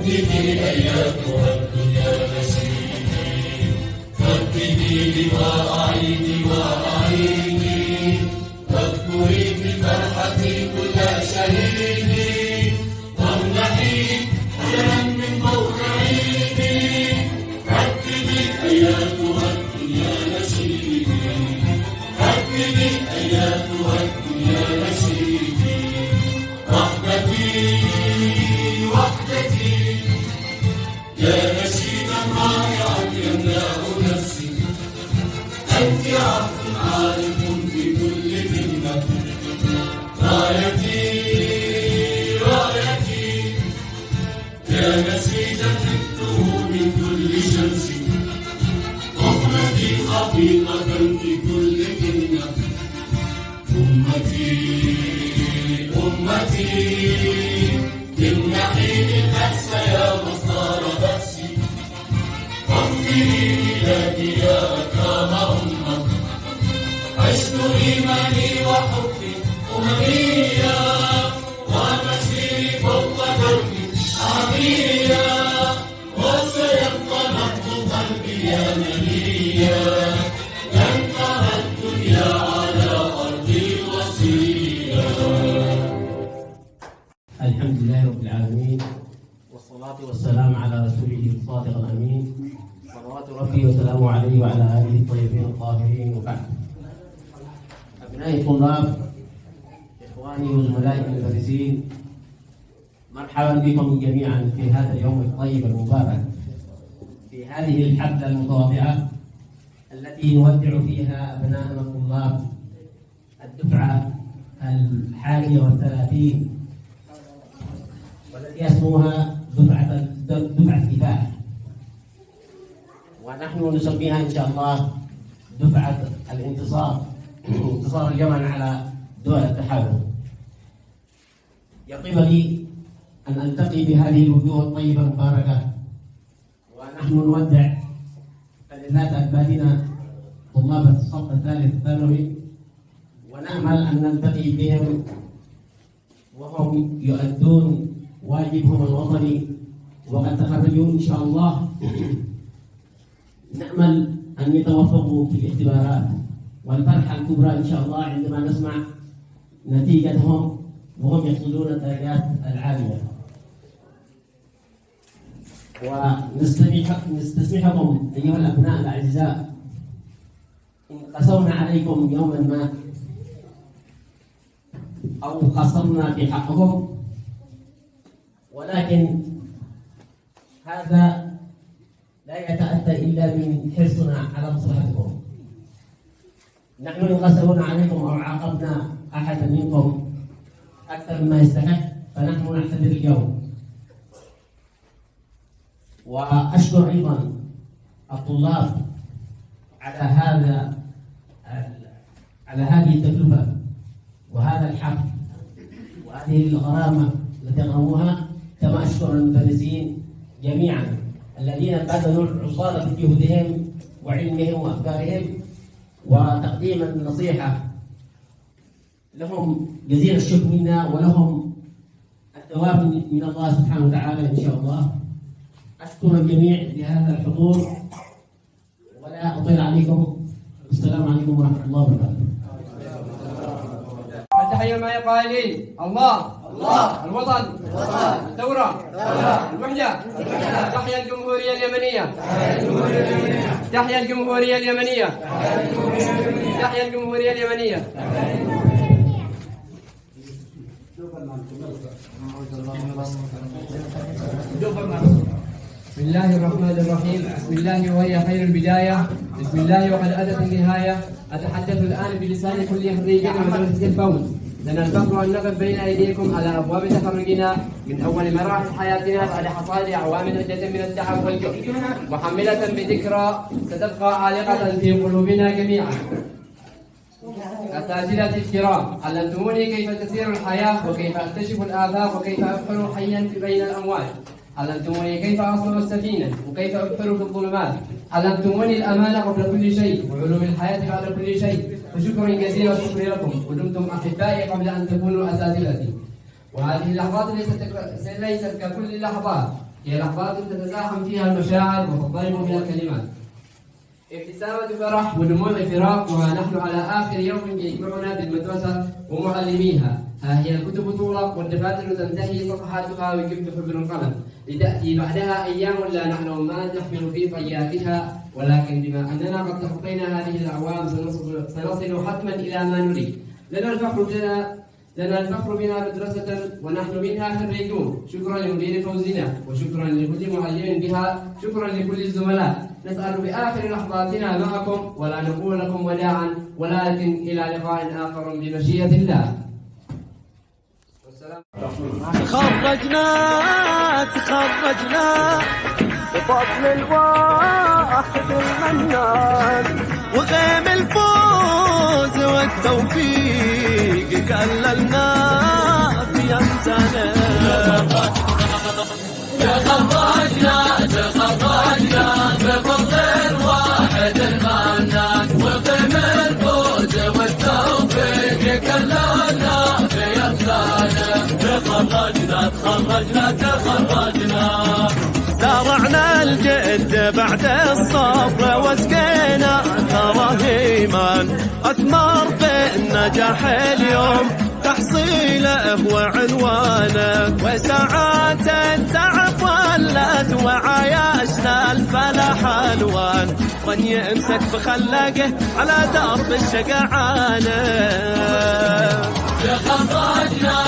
أياتها الدنيا نسيمي، رددي وأعيدي واذكري في فرحتي كل شهيدي، وامنحي ألما من فوق عيدي. رددي أياتها الدنيا نسيمي، رددي أياتها الدنيا نسيمي. وحدتي وحدتي يا نشيدا رائعا يملأ نفسي، أنت عبد عارف في كل كلمة. رايتي رايتي يا نشيدا جئته من كل شمس، أخرجي حقيقة في كل كلمة. أمتي أمتي امنحي البأس يا مصدر بأسي، واغفري بلادي يا أكرم أمة. عشت إيماني وحبي أمميا، ومسيري فوق دربي عميا، وسيبقى نبض قلبي يمنيا. لن ترى الدنيا على أرضي وصيا. الحمد لله رب العالمين، والصلاة والسلام على رسوله الصادق الأمين، صلوات ربي وسلامه عليه وعلى آله الطيبين الطاهرين. وبعد، أبنائي الطلاب، إخواني وزملائي المدرسين، مرحبا بكم جميعا في هذا اليوم الطيب المبارك، في هذه الحفلة المتواضعة التي نودع فيها أبناءنا الطلاب الدفعة 31 والتي اسمها دفعة كفاح، ونحن نسميها إن شاء الله دفعة الانتصار، انتصار اليمن على دول التحالف. يطيب لي أن ألتقي بهذه الوجوه الطيبة المباركة، ونحن نودع فلذات أكبادنا طلاب الصف الثالث الثانوي، ونأمل أن نلتقي بهم وهم يؤدون واجبهم الوطني وقد تخرجوا إن شاء الله. نأمل أن يتوفقوا في الاختبارات، والفرحة الكبرى إن شاء الله عندما نسمع نتيجتهم وهم يحصلون الدرجات العالية. ونستسمحكم أيها الأبناء الأعزاء إن قسونا عليكم يوما ما أو قصرنا في حقكم، ولكن هذا لا يتأتى إلا من حرصنا على مصلحتكم. نحن إن قسونا عليكم أو عاقبنا أحدا منكم أكثر مما يستحق فنحن نعتذر اليوم. وأشكر أيضا الطلاب على هذه التكلفة وهذا الحفل وهذه الغرامة التي غرموها، كما أشكر المدرسين جميعا الذين بذلوا العصارة في جهدهم وعلمهم وأفكارهم وتقديم النصيحة. لهم جزيل الشكر منا ولهم الثواب من الله سبحانه وتعالى إن شاء الله. أشكر الجميع لهذا الحضور ولا أطيل عليكم. السلام عليكم ورحمة الله وبركاته. التحية مع قائلين: الله الله، الوطن الثورة الوحدة. تحيا الجمهورية اليمنية، تحيا الجمهورية اليمنية، تحيا الجمهورية اليمنية. بسم الله الرحمن الرحيم. بسم الله وهي خير البداية، بسم الله وقد أتت النهاية. أتحدث الآن بلسان كل خريج مدرسة الفوز. لنا الفخر أن نقف بين أيديكم على أبواب تخرجنا من أول مراحل حياتنا بعد حصاد أعوام عدة من التعب والجهد، محملة بذكرى ستبقى عالقة في قلوبنا جميعا. أساتذتي الكرام، علمتموني كيف تسير الحياة وكيف أكتشف الآفاق وكيف أبحر حيا بين الأموال. علمتموني كيف أصنع السفينة وكيف أبحر في الظلمات. علمتموني الأمانة قبل كل شيء وعلوم الحياة بعد كل شيء. فشكرا جزيلا والشكر لكم، ودمتم أحبائي قبل أن تكونوا أساتذتي. وهذه اللحظات ليست ككل اللحظات، هي لحظات تتزاحم فيها المشاعر وتضطرب فيها الكلمات. ابتسامة فرح ودموع فراق، ونحن على آخر يوم يجمعنا بالمدرسة ومعلميها. ها هي الكتب تغلق والدفاتر تنتهي صفحاتها ويجف حبر القلم، لتأتي بعدها أيام لا نعلم ما نحمل في طياتها، ولكن بما أننا قد تخطينا هذه الأعوام سنصل حتما إلى ما نريد. لنا الفخر بنا مدرسة ونحن منها خريجون. شكرا لمدير فوزنا، وشكرا لكل معلم بها، شكرا لكل الزملاء. نسأل بآخر لحظاتنا معكم ولا نقول لكم وداعا، ولكن إلى لقاء آخر بمشيئة الله. تخرجنا بفضل الواحد المنان، وغيم الفوز والتوفيق كللنا في أمثالنا. تخرجنا بفضل الواحد المنان، وغيم الفوز والتوفيق كللنا في أمثالنا. تخرجنا زرعنا الجد بعد الصبر وسقينا ثرى إيمان، أثمر بالنجاح اليوم تحصيله وعنوانه، وساعات التعب ولت وعايشنا الفلاح ألوان، من يمسك بخلقه على درب الشقعانه. تخرجنا